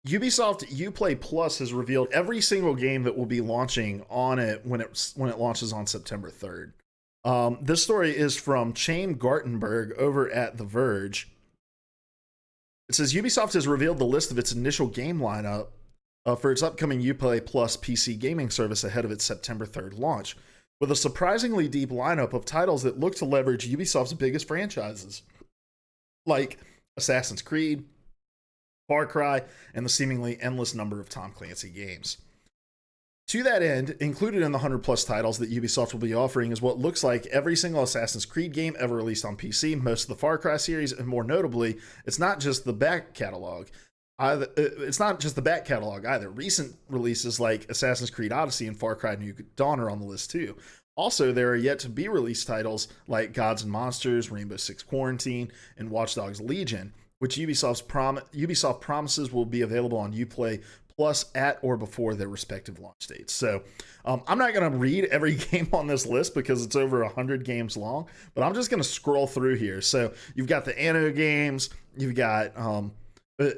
Ubisoft Uplay Plus has revealed every single game that will be launching on it when it launches on September 3rd. This story is from Chaim Gartenberg over at The Verge. It says Ubisoft has revealed the list of its initial game lineup for its upcoming Uplay Plus PC gaming service ahead of its September 3rd launch, with a surprisingly deep lineup of titles that look to leverage Ubisoft's biggest franchises, like Assassin's Creed, Far Cry, and the seemingly endless number of Tom Clancy games. To that end, included in the 100 plus titles that Ubisoft will be offering is what looks like every single Assassin's Creed game ever released on PC, most of the Far Cry series, and more notably, it's not just the back catalog. It's not just the back catalog either. Recent releases like Assassin's Creed Odyssey and Far Cry New Dawn are on the list too. Also, there are yet to be released titles like Gods and Monsters, Rainbow Six Quarantine, and Watch Dogs Legion, which Ubisoft promises will be available on Uplay Plus at or before their respective launch dates. So I'm not going to read every game on this list because it's over 100 games long, but I'm just going to scroll through here. So you've got the Anno games, you've got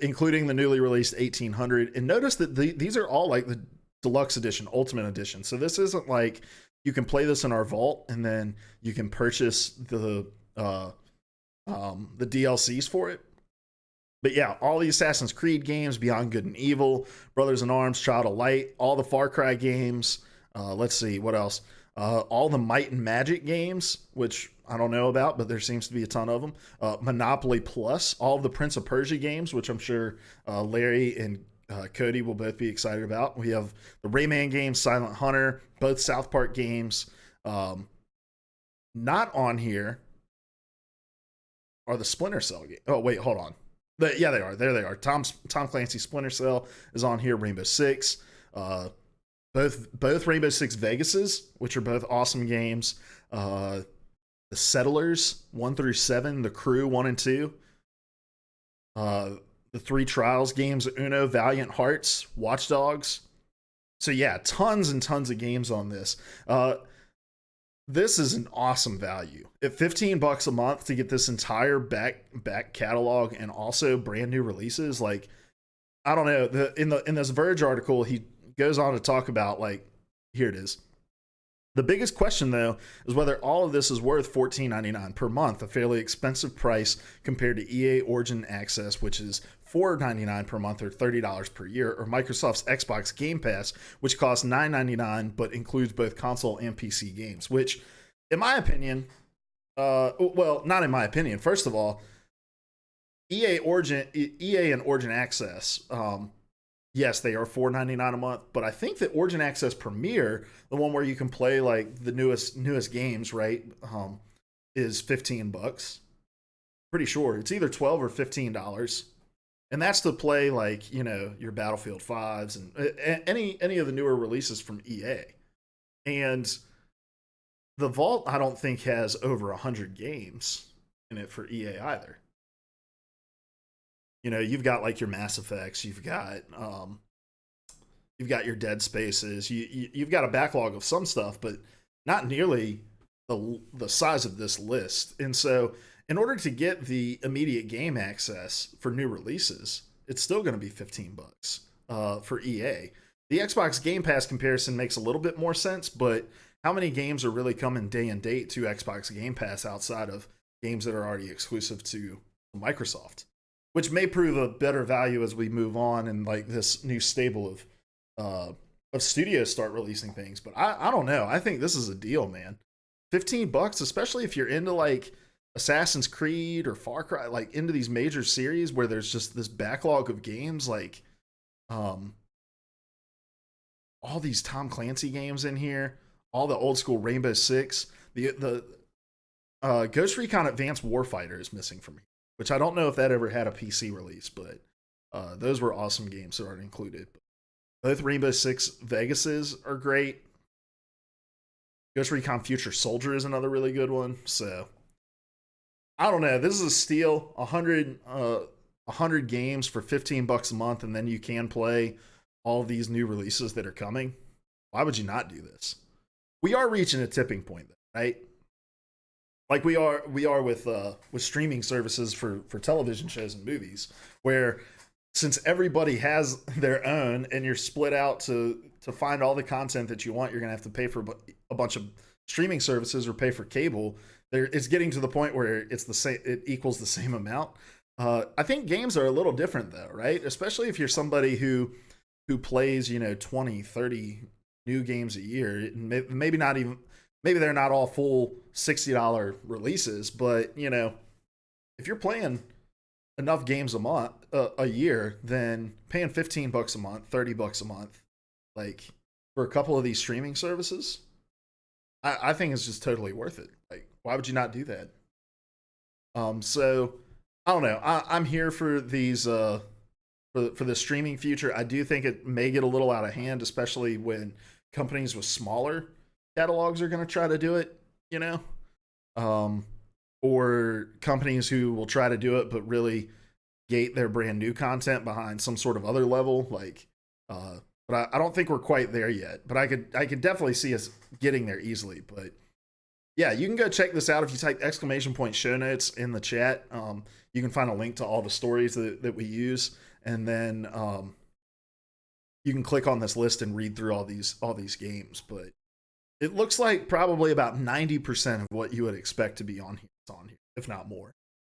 including the newly released 1800, and notice that these are all like the deluxe edition, ultimate edition. So this isn't like you can play this in our vault and then you can purchase the DLCs for it. But yeah, all the Assassin's Creed games, Beyond Good and Evil, Brothers in Arms, Child of Light, all the Far Cry games. Let's see, what else? All the Might and Magic games, which I don't know about, but there seems to be a ton of them. Monopoly Plus, all of the Prince of Persia games, which I'm sure Larry and Cody will both be excited about. We have the Rayman games, Silent Hunter, both South Park games. Not on here are the Splinter Cell games. Oh, wait, hold on. Yeah, they are. There they are. Tom Clancy Splinter Cell is on here. Rainbow Six, both Rainbow Six Vegases, which are both awesome games. The Settlers 1 through 7, The Crew 1 and 2, the 3 Trials games, Uno, Valiant Hearts, Watch Dogs. So yeah, tons and tons of games on this. This is an awesome value. At $15 a month to get this entire back catalog and also brand new releases, like I don't know. In this Verge article, he goes on to talk about, like, here it is. The biggest question though is whether all of this is worth $14.99 per month, a fairly expensive price compared to EA Origin Access, which is $4.99 per month or $30 per year, or Microsoft's Xbox Game Pass, which costs $9.99 but includes both console and PC games, which, in my opinion, well, not in my opinion. First of all, EA and Origin Access, yes, they are $4.99 a month, but I think that Origin Access Premier, the one where you can play like the newest games, right, is $15. Pretty sure it's either $12 or $15. And that's to play, like, you know, your Battlefield 5s and any of the newer releases from EA. And the Vault, I don't think, has over 100 games in it for EA either. You know, you've got like your Mass Effects, you've got your Dead Spaces, you've got a backlog of some stuff, but not nearly the size of this list. And so, in order to get the immediate game access for new releases, it's still going to be $15 for EA. The Xbox Game Pass comparison makes a little bit more sense, but how many games are really coming day and date to Xbox Game Pass outside of games that are already exclusive to Microsoft? Which may prove a better value as we move on and like this new stable of studios start releasing things. But I don't know. I think this is a deal, man. $15, especially if you're into like Assassin's Creed or Far Cry, like into these major series where there's just this backlog of games, like all these Tom Clancy games in here, all the old school Rainbow Six, the Ghost Recon Advanced Warfighter is missing from here, which I don't know if that ever had a PC release, but those were awesome games that aren't included. Both Rainbow Six Vegases are great. Ghost Recon Future Soldier is another really good one. So I don't know. This is a steal. 100 games for $15 a month, and then you can play all these new releases that are coming. Why would you not do this? We are reaching a tipping point, though, right? Like we are with streaming services for television shows and movies, where since everybody has their own and you're split out to find all the content that you want, you're gonna have to pay for a bunch of streaming services or pay for cable. It's getting to the point where it's the same, it equals the same amount. I think games are a little different though, right? Especially if you're somebody who plays, 20, 30 new games a year. Maybe not even, maybe they're not all full $60 releases, but if you're playing enough games a month, a year, then paying $15 a month, $30 a month, like for a couple of these streaming services, I think it's just totally worth it. Like, why would you not do that? So I don't know. I'm here for these for the streaming future. I do think it may get a little out of hand, especially when companies with smaller catalogs are going to try to do it. Um, or companies who will try to do it but really gate their brand new content behind some sort of other level. Like, but I don't think we're quite there yet. But I could definitely see us getting there easily. But yeah, you can go check this out if you type !show notes in the chat. You can find a link to all the stories that we use, and then you can click on this list and read through all these games. But it looks like probably about 90% of what you would expect to be on here is on here, if not more.